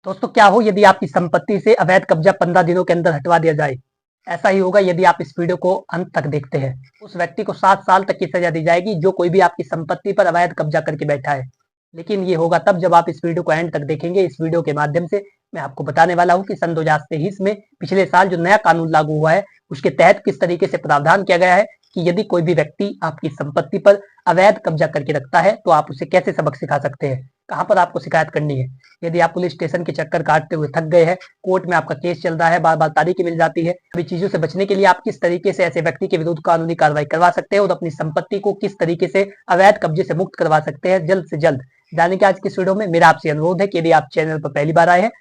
दोस्तों, क्या हो यदि आपकी संपत्ति से अवैध कब्जा 15 दिनों के अंदर हटवा दिया जाए। ऐसा ही होगा यदि आप इस वीडियो को अंत तक देखते हैं। उस व्यक्ति को 7 साल तक की सजा दी जाएगी जो कोई भी आपकी संपत्ति पर अवैध कब्जा करके बैठा है। लेकिन ये होगा तब जब आप इस वीडियो को एंड तक देखेंगे। इस वीडियो के माध्यम से मैं आपको बताने वाला हूँ कि सन 2023 में पिछले साल जो नया कानून लागू हुआ है उसके तहत किस तरीके से प्रावधान किया गया है कि यदि कोई भी व्यक्ति आपकी संपत्ति पर अवैध कब्जा करके रखता है तो आप उसे कैसे सबक सिखा सकते हैं, कहाँ पर आपको शिकायत करनी है। यदि आप पुलिस स्टेशन के चक्कर काटते हुए थक गए हैं, कोर्ट में आपका केस चल रहा है, बार बार तारीखें मिल जाती है, सभी चीजों से बचने के लिए आप किस तरीके से ऐसे व्यक्ति के विरुद्ध कानूनी कार्रवाई करवा सकते हैं और अपनी संपत्ति को किस तरीके से अवैध कब्जे से मुक्त करवा सकते हैं जल्द से जल्द, जानने के आज की इस वीडियो में मेरा आपसे अनुरोध है कि यदि आप चैनल पर पहली बार आए हैं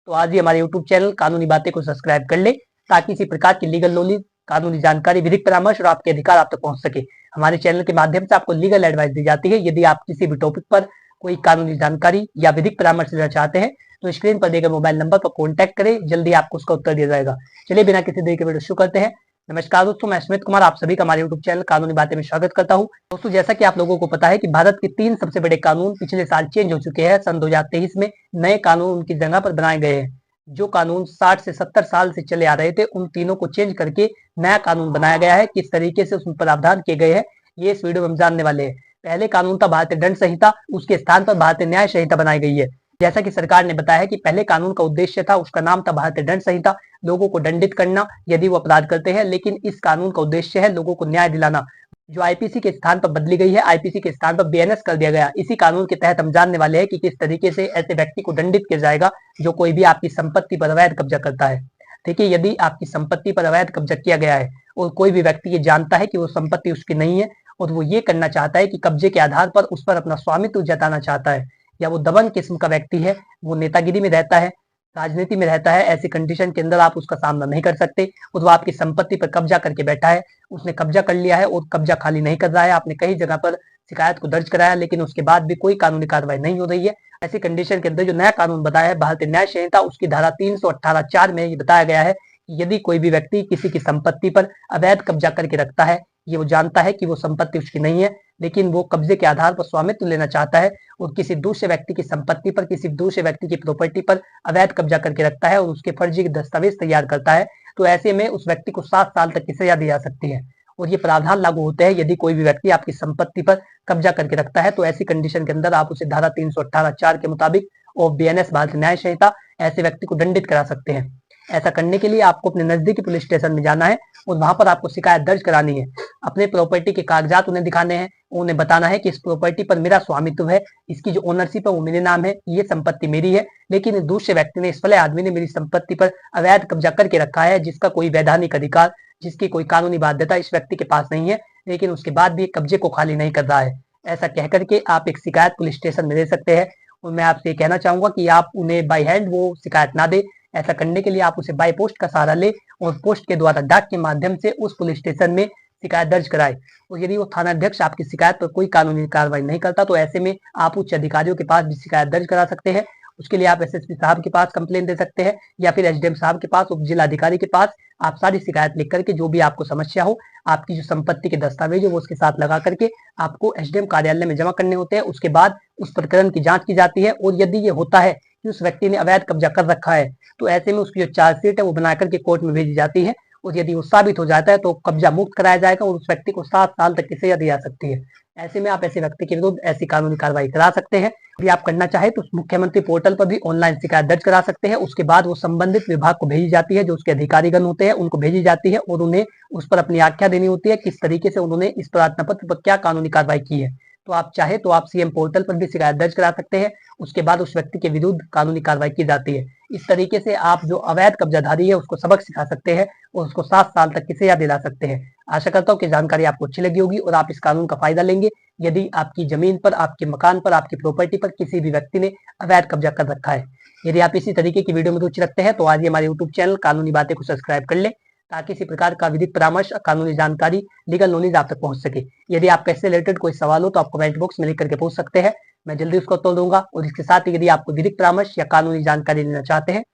तो आज ही हमारे यूट्यूब चैनल कानूनी बातें को सब्सक्राइब कर ले, ताकि इसी प्रकार की लीगल नॉलेज, कानूनी जानकारी, विधिक परामर्श और आपके अधिकार आप तक पहुंच सके। हमारे चैनल के माध्यम से आपको लीगल एडवाइस दी जाती है। यदि आप किसी भी टॉपिक पर कोई कानूनी जानकारी या विधिक परामर्श लेना चाहते हैं तो स्क्रीन पर दिए गए मोबाइल नंबर पर कॉन्टैक्ट करें, जल्दी आपको उसका उत्तर दिया जाएगा। चलिए बिना किसी देरी के वीडियो शुरू करते हैं। नमस्कार दोस्तों, मैं स्मित कुमार आप सभी का हमारे यूट्यूब चैनल कानूनी बातें में स्वागत करता हूं। दोस्तों, जैसा कि आप लोगों को पता है कि भारत के 3 सबसे बड़े कानून पिछले साल चेंज हो चुके हैं। सन 2023 में नए कानून उनकी जगह पर बनाए गए हैं। जो कानून 60 से 70 साल से चले आ रहे थे उन तीनों को चेंज करके नया कानून बनाया गया है। किस तरीके से उसमें प्रावधान किए गए हैं ये इस वीडियो में हम जानने वाले हैं। पहले कानून था भारतीय दंड संहिता, उसके स्थान पर भारतीय न्याय संहिता बनाई गई है। जैसा कि सरकार ने बताया है कि पहले कानून का उद्देश्य था, उसका नाम था भारतीय दंड संहिता, लोगों को दंडित करना यदि वो अपराध करते हैं। लेकिन इस कानून का उद्देश्य है लोगों को न्याय दिलाना। जो आईपीसी के स्थान पर बदली गई है, आईपीसी के स्थान पर बीएनएस कर दिया गया। इसी कानून के तहत हम जानने वाले हैं कि किस तरीके से ऐसे व्यक्ति को दंडित किया जाएगा जो कोई भी आपकी संपत्ति पर अवैध कब्जा करता है। देखिए, यदि आपकी संपत्ति पर अवैध कब्जा किया गया है और कोई भी व्यक्ति ये जानता है कि वो संपत्ति उसकी नहीं है और वो ये करना चाहता है कि कब्जे के आधार पर उस पर अपना स्वामित्व जताना चाहता है, या वो दबंग किस्म का व्यक्ति है, वो नेतागिरी में रहता है, राजनीति में रहता है, ऐसी कंडीशन के अंदर आप उसका सामना नहीं कर सकते और वो आपकी संपत्ति पर कब्जा करके बैठा है। उसने कब्जा कर लिया है और कब्जा खाली नहीं कर रहा है। आपने कई जगह पर शिकायत को दर्ज कराया लेकिन उसके बाद भी कोई कानूनी कार्रवाई नहीं हो रही है। ऐसी कंडीशन के अंदर जो नया कानून बताया है भारतीय न्याय संहिता, उसकी धारा 318(4) में ये बताया गया है कि यदि कोई भी व्यक्ति किसी की संपत्ति पर अवैध कब्जा करके रखता है, ये वो जानता है कि वो संपत्ति उसकी नहीं है लेकिन वो कब्जे के आधार पर स्वामित्व लेना चाहता है और किसी दूसरे व्यक्ति की संपत्ति पर, किसी दूसरे व्यक्ति की प्रॉपर्टी पर अवैध कब्जा करके रखता है और उसके फर्जी दस्तावेज तैयार करता है, तो ऐसे में उस व्यक्ति को 7 साल तक की सजा दी जा सकती है। और ये प्रावधान लागू होते हैं यदि कोई भी व्यक्ति आपकी संपत्ति पर कब्जा करके रखता है, तो ऐसी कंडीशन के अंदर आप उसे धारा 318(4) के मुताबिक और बीएनएस भारतीय न्याय संहिता ऐसे व्यक्ति को दंडित करा सकते हैं। ऐसा करने के लिए आपको अपने नजदीकी पुलिस स्टेशन में जाना है और वहां पर आपको शिकायत दर्ज करानी है। अपने प्रॉपर्टी के कागजात उन्हें दिखाने हैं, उन्हें बताना है कि इस प्रॉपर्टी पर मेरा स्वामित्व है, इसकी जो ओनरशिप है वो मेरे नाम है, ये संपत्ति मेरी है, लेकिन दूसरे व्यक्ति ने, इस फले आदमी ने मेरी संपत्ति पर अवैध कब्जा करके रखा है जिसका कोई वैधानिक अधिकार, जिसकी कोई कानूनी बाध्यता इस व्यक्ति के पास नहीं है, लेकिन उसके बाद भी कब्जे को खाली नहीं कर रहा है। ऐसा कहकर के आप एक शिकायत पुलिस स्टेशन में दे सकते हैं। और मैं आपसे ये कहना चाहूंगा कि आप उन्हें बाई हैंड वो शिकायत ना दे। ऐसा करने के लिए आप उसे बाई पोस्ट का सहारा ले और पोस्ट के द्वारा, डाक के माध्यम से उस पुलिस स्टेशन में शिकायत दर्ज कराए। और यदि वो थाना अध्यक्ष आपकी शिकायत पर कोई कानूनी कार्रवाई नहीं करता तो ऐसे में आप उच्च अधिकारियों के पास भी शिकायत दर्ज करा सकते हैं। उसके लिए आप एसएसपी साहब के पास कंप्लेन दे सकते हैं या फिर एसडीएम साहब के पास, उप जिलाधिकारी के पास। आप सारी शिकायत लिख करके जो भी आपको समस्या हो, आपकी जो संपत्ति के दस्तावेज हो वो उसके साथ लगा करके आपको एसडीएम कार्यालय में जमा करने होते हैं। उसके बाद उस प्रकरण की जांच की जाती है और यदि ये होता है कि उस व्यक्ति ने अवैध कब्जा कर रखा है तो ऐसे में उसकी जो चार्जशीट है वो बना करके कोर्ट में भेजी जाती है और यदि वो साबित हो जाता है तो कब्जा मुक्त कराया जाएगा और उस व्यक्ति को 7 साल तक की सजा दी जा सकती है। ऐसे में आप ऐसे व्यक्ति के विरुद्ध ऐसी कानूनी कार्रवाई करा सकते हैं। यदि आप करना चाहे तो मुख्यमंत्री पोर्टल पर भी ऑनलाइन शिकायत दर्ज करा सकते हैं। उसके बाद वो संबंधित विभाग को भेजी जाती है, जो उसके अधिकारीगण होते हैं उनको भेजी जाती है और उन्हें उस पर अपनी आख्या देनी होती है किस तरीके से उन्होंने इस प्रार्थना पत्र पर क्या कानूनी कार्रवाई की है। तो आप चाहे तो आप सीएम पोर्टल पर भी शिकायत दर्ज करा सकते हैं। उसके बाद उस व्यक्ति के विरुद्ध कानूनी कार्रवाई की जाती है। इस तरीके से आप जो अवैध कब्जाधारी है उसको सबक सिखा सकते हैं और उसको 7 साल तक की सजा दिला सकते हैं। आशा करता हूँ कि जानकारी आपको अच्छी लगी होगी और आप इस कानून का फायदा लेंगे। यदि आपकी जमीन पर, आपके मकान पर, आपकी प्रॉपर्टी पर किसी भी व्यक्ति ने अवैध कब्जा कर रखा है। यदि आप इसी तरीके की वीडियो में रुचि रखते हैं तो आज ही हमारे यूट्यूब चैनल कानूनी बातें को सब्सक्राइब कर ले, ताकि इसी प्रकार का विधिक परामर्श, कानूनी जानकारी, लीगल नॉलेज आप तक पहुंच सके। यदि आपका इससे रिलेटेड कोई सवाल हो तो आप कमेंट बॉक्स में लिख करके पूछ सकते हैं, मैं जल्दी उसका उत्तर दूंगा। और इसके साथ ही यदि आपको विधिक परामर्श या कानूनी जानकारी लेना चाहते हैं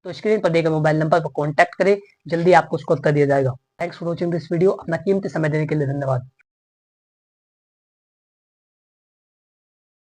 तो स्क्रीन पर दिए गए मोबाइल नंबर पर कॉन्टैक्ट करें, जल्दी आपको उसका उत्तर दिया जाएगा। Thanks for watching this video. अपना कीमती समय देने के लिए धन्यवाद।